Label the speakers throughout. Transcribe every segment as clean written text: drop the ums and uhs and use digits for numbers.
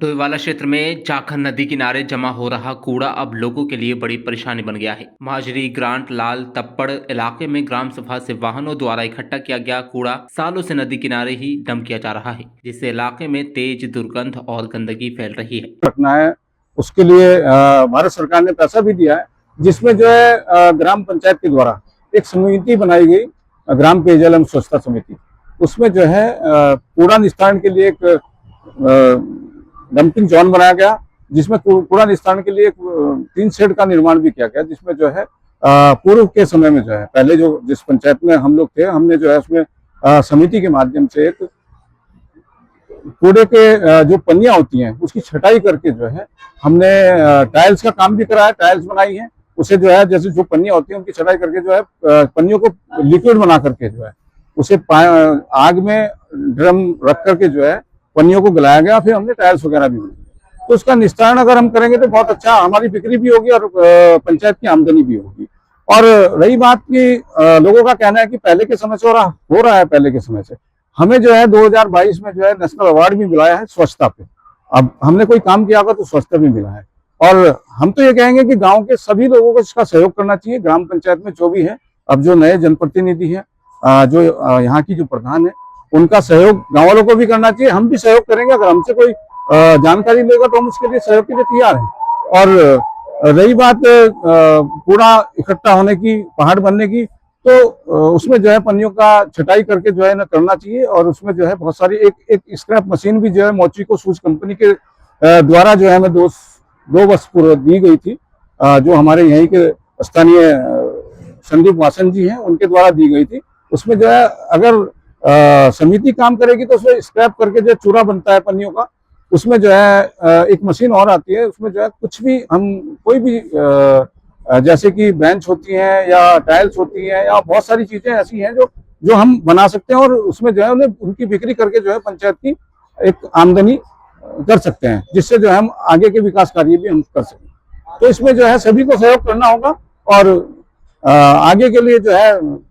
Speaker 1: डोईवाला क्षेत्र में जाखल नदी किनारे जमा हो रहा कूड़ा अब लोगों के लिए बड़ी परेशानी बन गया है। महाजरी ग्रांट लाल तप्पड़ इलाके में ग्राम सभा से वाहनों द्वारा इकट्ठा किया गया कूड़ा सालों से नदी किनारे ही डंप किया जा रहा है, जिससे इलाके में तेज दुर्गंध और गंदगी फैल रही है।
Speaker 2: रखना है उसके लिए भारत सरकार ने पैसा भी दिया है, जिसमें जो है ग्राम पंचायत के द्वारा एक समिति बनाई गई, ग्राम पेयजल एवं स्वच्छता समिति। उसमें जो है कूड़ा निस्तारण के लिए एक डंपिंग जोन बनाया गया, जिसमें कूड़ा निस्तारण के लिए एक 3 शेड का निर्माण भी किया गया, जिसमें जो है पूर्व के समय में जो है पहले जो जिस पंचायत में हम लोग थे, हमने जो है उसमें समिति के माध्यम से एक कूड़े के जो पन्नियां होती हैं उसकी छटाई करके जो है हमने टाइल्स का काम भी कराया, टाइल्स बनाई है। उसे जो है जैसे जो पन्नियां होती हैं उनकी छटाई करके जो है पन्नियों को लिक्विड बना करके जो है उसे आग में ड्रम रख करके जो है पन्नियों को गलाया गया, फिर हमने टाइल्स वगैरह भी बनाई। तो उसका निस्तारण अगर हम करेंगे तो बहुत अच्छा, हमारी बिक्री भी होगी और पंचायत की आमदनी भी होगी। और रही बात की लोगों का कहना है कि पहले के समय से हो रहा है पहले के समय से, हमें जो है 2022 में जो है नेशनल अवार्ड भी मिला है स्वच्छता पे। अब हमने कोई काम किया होगा तो स्वच्छता भी मिला है। और हम तो ये कहेंगे कि गांव के सभी लोगों को इसका सहयोग करना चाहिए। ग्राम पंचायत में जो भी है, अब जो नए जनप्रतिनिधि हैं, जो यहाँ की जो प्रधान है, उनका सहयोग गाँव वालों को भी करना चाहिए। हम भी सहयोग करेंगे, अगर हमसे कोई जानकारी लेगा तो हम उसके लिए सहयोग के लिए तैयार हैं। और रही बात कूड़ा इकट्ठा होने की, पहाड़ बनने की, तो उसमें जो है पन्नियों का छटाई करके जो है ना करना चाहिए। और उसमें जो है बहुत सारी एक स्क्रैप मशीन भी जो है मोचिको शूज कंपनी के द्वारा जो है हमें दो वर्ष पूर्व दी गई थी, जो हमारे यहीं के स्थानीय संदीप वासन जी हैं, उनके द्वारा दी गई थी। उसमें जो है अगर समिति काम करेगी तो उसमें स्क्रैप करके जो चूरा बनता है पन्नियों का, उसमें जो है एक मशीन और आती है, उसमें जो है कुछ भी हम कोई भी जैसे कि बेंच होती हैं या टाइल्स होती हैं या बहुत सारी चीजें ऐसी हैं जो हम बना सकते हैं, और उसमें जो है उन्हें उनकी बिक्री करके जो है पंचायत की एक आमदनी कर सकते हैं, जिससे जो है हम आगे के विकास कार्य भी हम कर सकें। तो इसमें जो है सभी को सहयोग करना होगा। और आगे के लिए जो है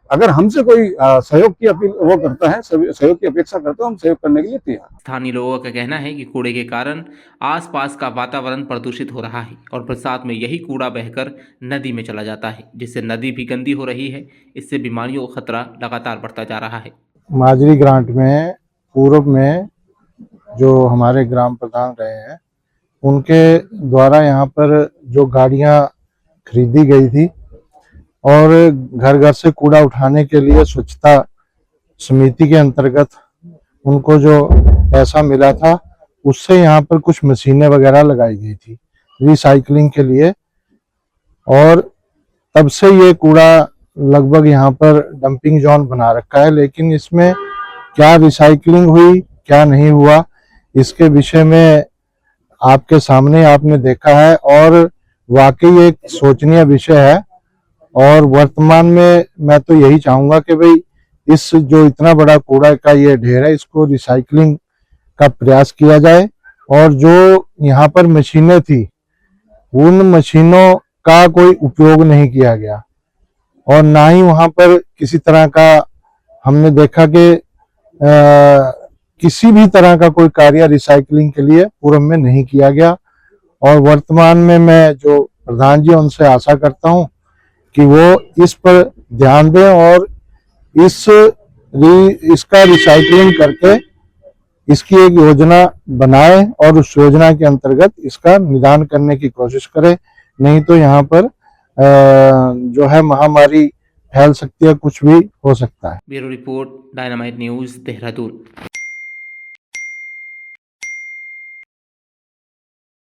Speaker 2: अगर हमसे कोई सहयोग की अपील वो करता है, सहयोग की अपेक्षा करता है, हम सहयोग करने के लिए तैयार।
Speaker 1: स्थानीय लोगों का कहना है कि कूड़े के कारण आसपास का वातावरण प्रदूषित हो रहा है और बरसात में यही कूड़ा बहकर नदी में चला जाता है, जिससे नदी भी गंदी हो रही है। इससे बीमारियों का खतरा लगातार बढ़ता जा रहा है।
Speaker 3: माजरी ग्रांट में पूर्व में जो हमारे ग्राम प्रधान रहे हैं, उनके द्वारा यहाँ पर जो गाड़ियाँ खरीदी गई थी और घर घर से कूड़ा उठाने के लिए स्वच्छता समिति के अंतर्गत उनको जो पैसा मिला था, उससे यहाँ पर कुछ मशीनें वगैरह लगाई गई थी रिसाइकलिंग के लिए। और तब से ये कूड़ा लगभग यहाँ पर डंपिंग जोन बना रखा है, लेकिन इसमें क्या रिसाइकलिंग हुई क्या नहीं हुआ, इसके विषय में आपके सामने आपने देखा है, और वाकई एक सोचनीय विषय है। और वर्तमान में मैं तो यही चाहूंगा कि भाई इस जो इतना बड़ा कूड़ा का ये ढेर है, इसको रिसाइकलिंग का प्रयास किया जाए। और जो यहाँ पर मशीनें थी, उन मशीनों का कोई उपयोग नहीं किया गया और ना ही वहां पर किसी तरह का हमने देखा कि किसी भी तरह का कोई कार्य रिसाइकलिंग के लिए पूर्व में नहीं किया गया। और वर्तमान में मैं जो प्रधान जी उनसे आशा करता हूं कि वो इस पर ध्यान दें और इसका रिसाइकलिंग करके इसकी एक योजना बनाए और उस योजना के अंतर्गत इसका निदान करने की कोशिश करें। नहीं तो यहाँ पर जो है महामारी फैल सकती है, कुछ भी हो सकता है।
Speaker 1: Bureau report, dynamite news, Dehradun.